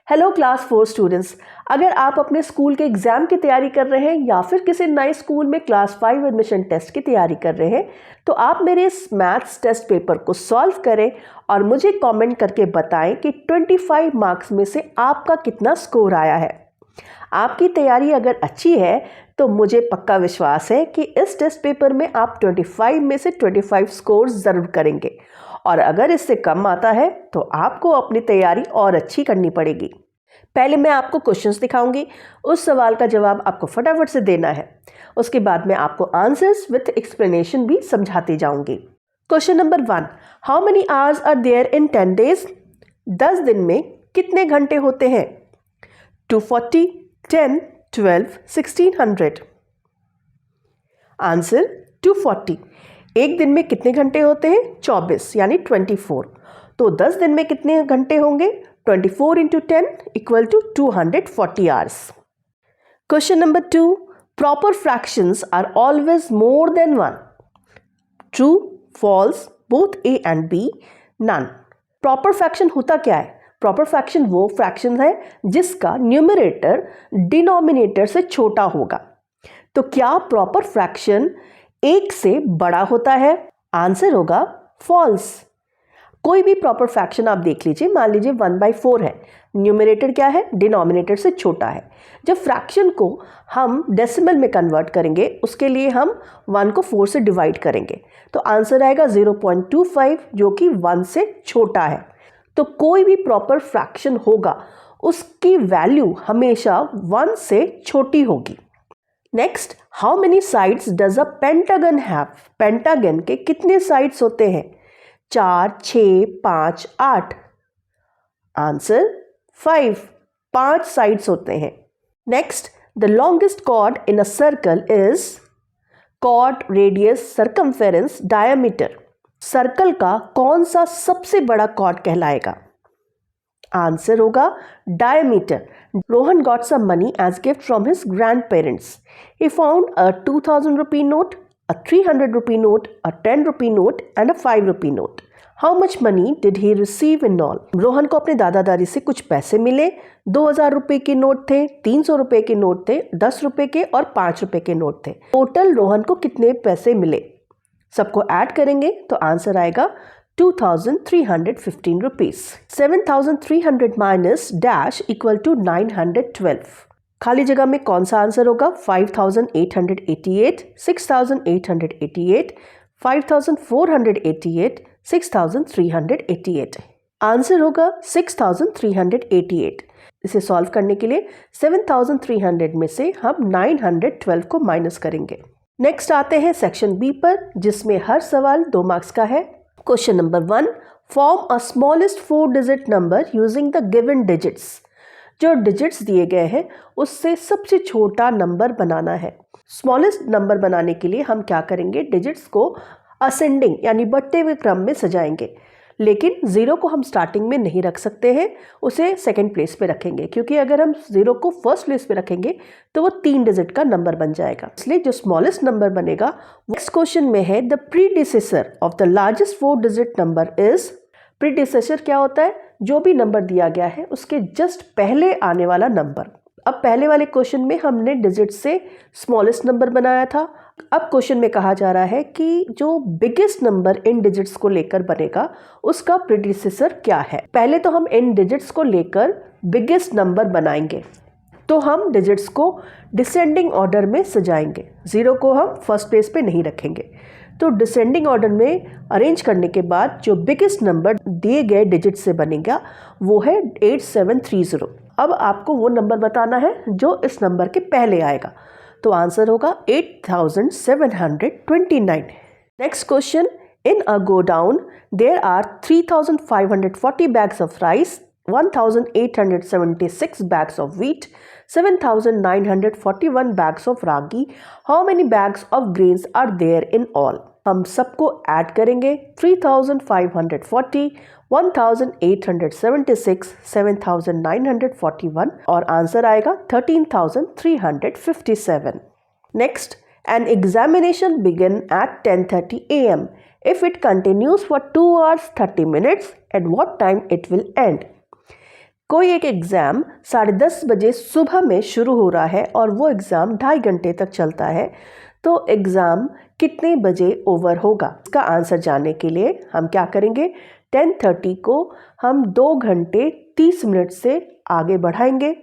Hello class 4 students, अगर आप अपने स्कूल के एग्ज़ाम की तैयारी कर रहे हैं या फिर किसी नए स्कूल में क्लास 5 एडमिशन टेस्ट की तैयारी कर रहे हैं तो आप मेरे इस मैथ्स टेस्ट पेपर को सॉल्व करें और मुझे कमेंट करके बताएं कि 25 मार्क्स में से आपका कितना स्कोर आया है। आपकी तैयारी अगर अच्छी है तो मुझे पक्का विश्वास है कि इस टेस्ट पेपर में आप 25 में से 25 स्कोर ज़रूर करेंगे और अगर इससे कम आता है तो आपको अपनी तैयारी और अच्छी करनी पड़ेगी। पहले मैं आपको क्वेश्चंस दिखाऊंगी, उस सवाल का जवाब आपको फटाफट से देना है। उसके बाद मैं आपको आंसर्स विथ एक्सप्लेनेशन भी समझाती जाऊंगी। Question number 1, how many hours are there in 10 days? 10 दिन में कितने घंटे होते हैं? 240, 10, 12, 1600। आंसर 240। एक दिन में कितने घंटे होते हैं? 24 यानी 24। तो 10 दिन में कितने घंटे होंगे? 24 इंटू 10 इक्वल टू 240 hours. Question number 2, proper fractions are always more than 1। True, false, both A and B, none. Proper fraction होता क्या है? प्रॉपर फ्रैक्शन वो फ्रैक्शन है जिसका न्यूमरेटर डिनोमिनेटर से छोटा होगा। तो क्या प्रॉपर फ्रैक्शन एक से बड़ा होता है? आंसर होगा फॉल्स। कोई भी प्रॉपर फ्रैक्शन आप देख लीजिए, मान लीजिए 1/4 है, न्यूमरेटर क्या है? डिनोमिनेटर से छोटा है। जब फ्रैक्शन को हम डेसिमल में कन्वर्ट करेंगे उसके लिए हम 1 को 4 से डिवाइड करेंगे, तो आंसर आएगा 0.25 जो कि 1 से छोटा है। तो कोई भी प्रॉपर फ्रैक्शन होगा उसकी वैल्यू हमेशा 1 से छोटी होगी। Next, how many sides does a pentagon have? Pentagon के कितने साइड्स होते हैं? 4, 6, 5, 8। आंसर 5, 5 साइड्स होते हैं। Next, the longest chord in a circle is chord, radius, circumference, diameter. Circle का कौन सा सबसे बड़ा कॉर्ड कहलाएगा? आंसर होगा diameter. Rohan got some money as gift from his grandparents. He found a 2000 rupee note, a 300 rupee note, a 10 rupee note and a 5 rupee note. How much money did he receive in all? Rohan को अपने दादा दादी से कुछ पैसे मिले। 2000 रुपए के नोट थे, 300 रुपए के नोट थे, 10 रुपए के और 5 रुपए के नोट थे। टोटल रोहन को कितने पैसे मिले? सबको ऐड करेंगे तो आंसर आएगा 2315 rupees. 7300 minus dash equal to 912. खाली जगह में कौन सा आंसर होगा? 5888, 6888, 5488, 6388। आंसर होगा 6388। इसे सॉल्व करने के लिए 7300 में से हम 912 को माइनस करेंगे। नेक्स्ट आते हैं सेक्शन बी पर, जिसमें हर सवाल 2 मार्क्स का है। Question number 1, form a smallest 4 digit number using the given digits. जो डिजिट्स दिए गए हैं उससे सबसे छोटा नंबर बनाना है। स्मॉलेस्ट नंबर बनाने के लिए हम क्या करेंगे? डिजिट्स को असेंडिंग यानी बढ़ते हुए क्रम में सजाएंगे, लेकिन 0 को हम स्टार्टिंग में नहीं रख सकते हैं, उसे सेकंड प्लेस पे रखेंगे, क्योंकि अगर हम 0 को फर्स्ट प्लेस पे रखेंगे तो वो 3 डिजिट का नंबर बन जाएगा। इसलिए जो स्मॉलेस्ट नंबर बनेगा, नेक्स्ट क्वेश्चन में है the predecessor of the largest 4 digit number is. Predecessor क्या होता है? जो भी नंबर दिया गया है उसके जस्ट पहले आने वाला नंबर। अब पहले वाले क्वेश्चन में हमने डिजिट से स्मॉलेस्ट नंबर बनाया था। अब क्वेश्चन में कहा जा रहा है कि जो बिगेस्ट नंबर इन डिजिट्स को लेकर बनेगा उसका प्रीडिसेसर क्या है। पहले तो हम इन डिजिट्स को लेकर बिगेस्ट नंबर बनाएंगे, तो हम डिजिट्स को डिसेंडिंग ऑर्डर में सजाएंगे। 0 को हम फर्स्ट प्लेस पे नहीं रखेंगे, तो डिसेंडिंग ऑर्डर में अरेंज करने के बाद जो बिगेस्ट नंबर दिए गए डिजिट से बनेगा वो है 8730। अब आपको वो नंबर बताना है जो इस नंबर के पहले आएगा, तो आंसर होगा 8729। Next question, in a godown there are 3540 bags of rice, 1876 bags of wheat, 7941 bags of ragi. How many bags of grains are there in all? हम सबको ऐड करेंगे। 3540, 1876, 7941 और आंसर आएगा 13357। Next, an examination begin at 10:30 a.m. If it continues for 2 hours 30 minutes, at what time it will end? कोई एक exam 10:30 बजे सुबह में शुरू हो रहा है और वो एग्ज़ाम 2.5 घंटे तक चलता है, तो एग्ज़ाम कितने बजे ओवर होगा? इसका आंसर जानने के लिए हम क्या करेंगे, 10:30 को हम 2 घंटे 30 मिनट से आगे बढ़ाएंगे,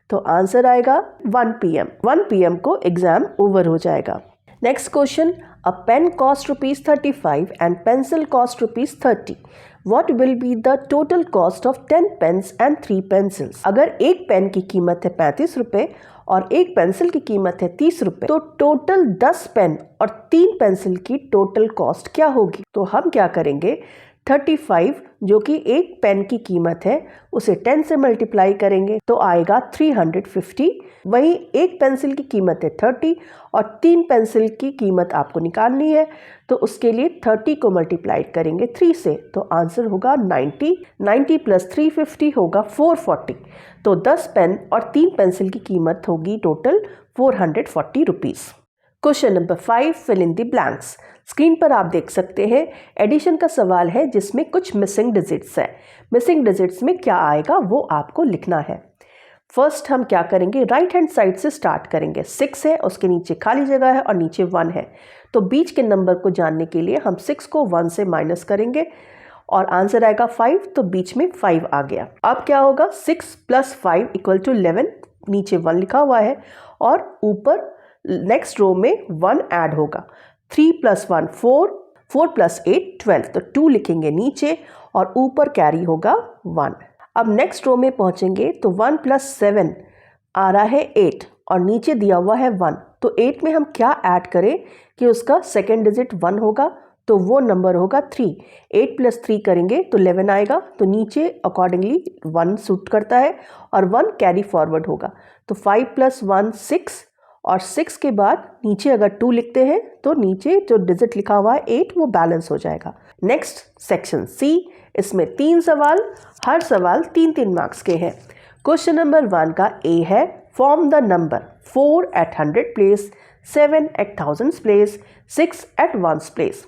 तो आंसर आएगा 1 PM। 1 PM को एग्ज़ाम ओवर हो जाएगा। Next question, a pen cost ₹35 and pencil cost ₹30। What will be the total cost of 10 pens and 3 pencils? अगर एक पेन की कीमत है 35 रुपये और एक पेंसिल की कीमत है 30 रुपये, तो टोटल 10 पेन और 3 पेंसिल की टोटल कॉस्ट क्या होगी? तो हम क्या करेंगे, 35 जो कि एक पेन की कीमत है उसे 10 से मल्टीप्लाई करेंगे तो आएगा 350। वहीं एक पेंसिल की कीमत है 30 और 3 पेंसिल की कीमत आपको निकालनी है, तो उसके लिए 30 को मल्टीप्लाई करेंगे 3 से, तो आंसर होगा 90। 90 प्लस 350 होगा 440। तो 10 पेन और 3 पेंसिल की कीमत होगी total 440 rupees. Question number 5, fill in the blanks. Screen पर आप देख सकते हैं एडिशन का सवाल है जिसमें कुछ मिसिंग डिजिट्स है। मिसिंग डिजिट्स में क्या आएगा वो आपको लिखना है। फर्स्ट हम क्या करेंगे, राइट हैंड साइड से स्टार्ट करेंगे। 6 है, उसके नीचे खाली जगह है और नीचे 1 है, तो बीच के नंबर को जानने के लिए हम 6 को 1 से माइनस करेंगे और आंसर आएगा 5, तो बीच में 5 आ गया। अब क्या होगा, 6 + 5 = 11, नीचे 1 लिखा हुआ है और ऊपर नेक्स्ट रो में 1 ऐड होगा। 3 + 1 4, 4 + 8 12, तो 2 लिखेंगे नीचे और ऊपर कैरी होगा 1। अब नेक्स्ट रो में पहुंचेंगे तो 1 + 7 आ रहा है 8 और नीचे दिया हुआ है 1, तो 8 में हम क्या ऐड करें कि उसका सेकेंड डिजिट 1 होगा, तो वो नंबर होगा 3। 8 + 3 करेंगे तो 11 आएगा, तो नीचे अकॉर्डिंगली 1 सूट करता है और 1 कैरी फॉरवर्ड होगा, तो 5 + 1 6 और 6 के बाद नीचे अगर 2 लिखते हैं तो नीचे जो डिजिट लिखा हुआ है 8 वो बैलेंस हो जाएगा। नेक्स्ट सेक्शन सी, इसमें 3 सवाल, हर सवाल 3-3 मार्क्स के हैं। क्वेश्चन नंबर 1 का ए है, form the number 4 at 100 place, 7 at 1000 place, 6 at 1 place.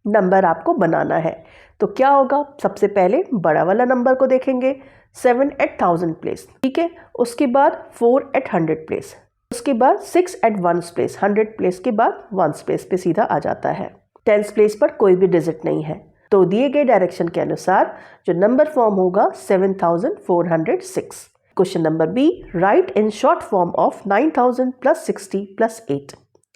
Number आपको बनाना है, तो क्या होगा, सबसे पहले बड़ा वाला नंबर को देखेंगे, 7 at 1000 प्लेस, ठीक है। उसके बाद 4 at 100 प्लेस, उसके बाद 6 at 1 प्लेस, 100 प्लेस के बाद 1 प्लेस पे सीधा आ जाता है। 10 प्लेस पर कोई भी डिजिट नहीं है, तो दिए गए डायरेक्शन के अनुसार जो नंबर फॉर्म होगा 7406। Question number B, write in short form of 9000 + 60 + 8।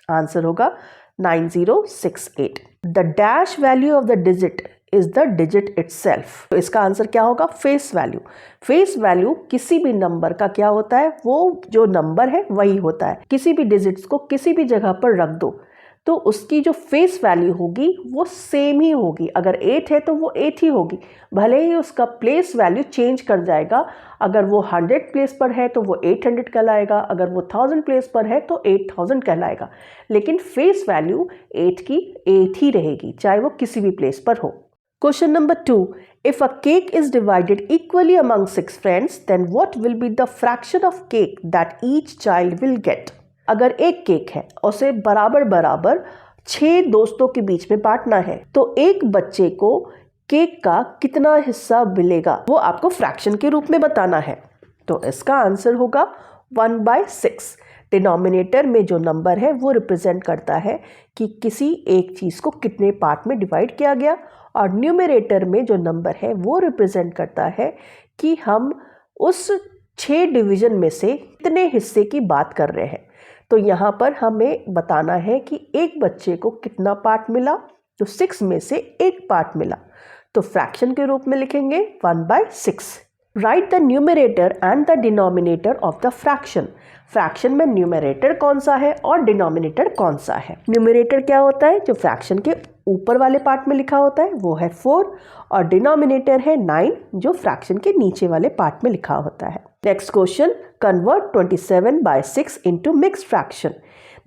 Answer होगा 9068। The dash value of the digit is the digit itself. तो इसका आंसर क्या होगा, फेस वैल्यू। फेस वैल्यू किसी भी नंबर का क्या होता है, वो जो नंबर है वही होता है। किसी भी डिजिट्स को किसी भी जगह पर रख दो तो उसकी जो फेस वैल्यू होगी वो सेम ही होगी। अगर 8 है तो वो 8 ही होगी, भले ही उसका प्लेस वैल्यू चेंज कर जाएगा। अगर वो 100 प्लेस पर है तो वो 800 कहलाएगा, अगर वो 1000 प्लेस पर है तो 8000 कहलाएगा, लेकिन फेस वैल्यू 8 की 8 ही रहेगी, चाहे वो किसी भी प्लेस पर हो। Question number 2. If a cake is divided equally among 6 friends, then what will be the fraction of cake that each child will get? अगर एक केक है और उसे बराबर बराबर 6 दोस्तों के बीच में बांटना है, तो एक बच्चे को केक का कितना हिस्सा मिलेगा वो आपको फ्रैक्शन के रूप में बताना है। तो इसका आंसर होगा 1/6। डिनोमिनेटर में जो नंबर है वो रिप्रेजेंट करता है कि किसी एक चीज़ को कितने पार्ट में डिवाइड किया गया, और न्यूमरेटर में जो नंबर है वो रिप्रेजेंट करता है कि हम उस 6 डिवीज़न में से कितने हिस्से की बात कर रहे हैं। तो यहाँ पर हमें बताना है कि एक बच्चे को कितना पार्ट मिला, तो 6 में से एक पार्ट मिला, तो फ्रैक्शन के रूप में लिखेंगे 1/6। Right the numerator and the denominator of the fraction. Fraction में न्यूमरेटर कौन सा है और डिनोमिनेटर कौन सा है। न्यूमरेटर क्या होता है, जो फ्रैक्शन के ऊपर वाले पार्ट में लिखा होता है वो है 4, और डिनोमिनेटर है 9 जो फ्रैक्शन के नीचे वाले पार्ट में लिखा होता है। Next question, convert 27/6 into mixed fraction.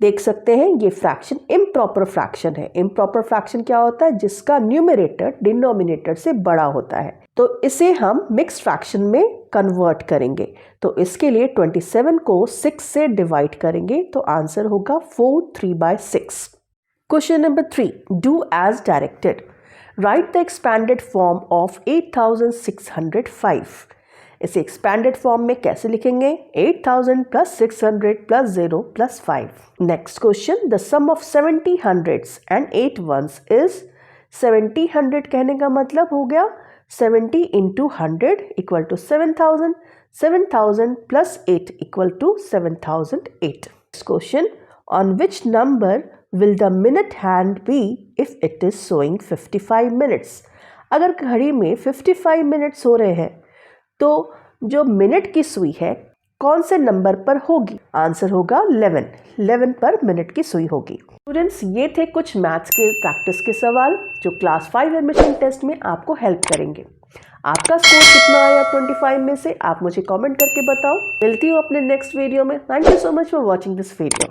देख सकते हैं ये फ्रैक्शन इम्प्रॉपर फ्रैक्शन है। इम्प्रॉपर फ्रैक्शन क्या होता है, जिसका न्यूमरेटर डिनोमिनेटर से बड़ा होता है, तो इसे हम मिक्स्ड फ्रैक्शन में कन्वर्ट करेंगे। तो इसके लिए 27 को 6 से डिवाइड करेंगे, तो आंसर होगा 4 3/6। Question number 3, do as directed. Write the expanded form of 8605। इसे एक्सपैंडेड फॉर्म में कैसे लिखेंगे? 8000 plus 600 plus 0 plus 5. Next question, the sum of 70 hundreds and 8 ones is 70 100 कहने का मतलब हो गया 70 into 100 equal to 7000, 7000 plus 8 equal to 7008. Next question, on which number will the minute hand be if it is showing 55 minutes? अगर घड़ी में 55 minutes हो रहे हैं तो जो मिनट की सुई है कौन से नंबर पर होगी? आंसर होगा 11 पर मिनट की सुई होगी. स्टूडेंट्स, ये थे कुछ मैथ्स के प्रैक्टिस के सवाल जो क्लास 5 एडमिशन टेस्ट में आपको हेल्प करेंगे. आपका स्कोर कितना आया 25 में से आप मुझे कमेंट करके बताओ. मिलती हूँ अपने नेक्स्ट वीडियो में. Thank you so much for watching this video.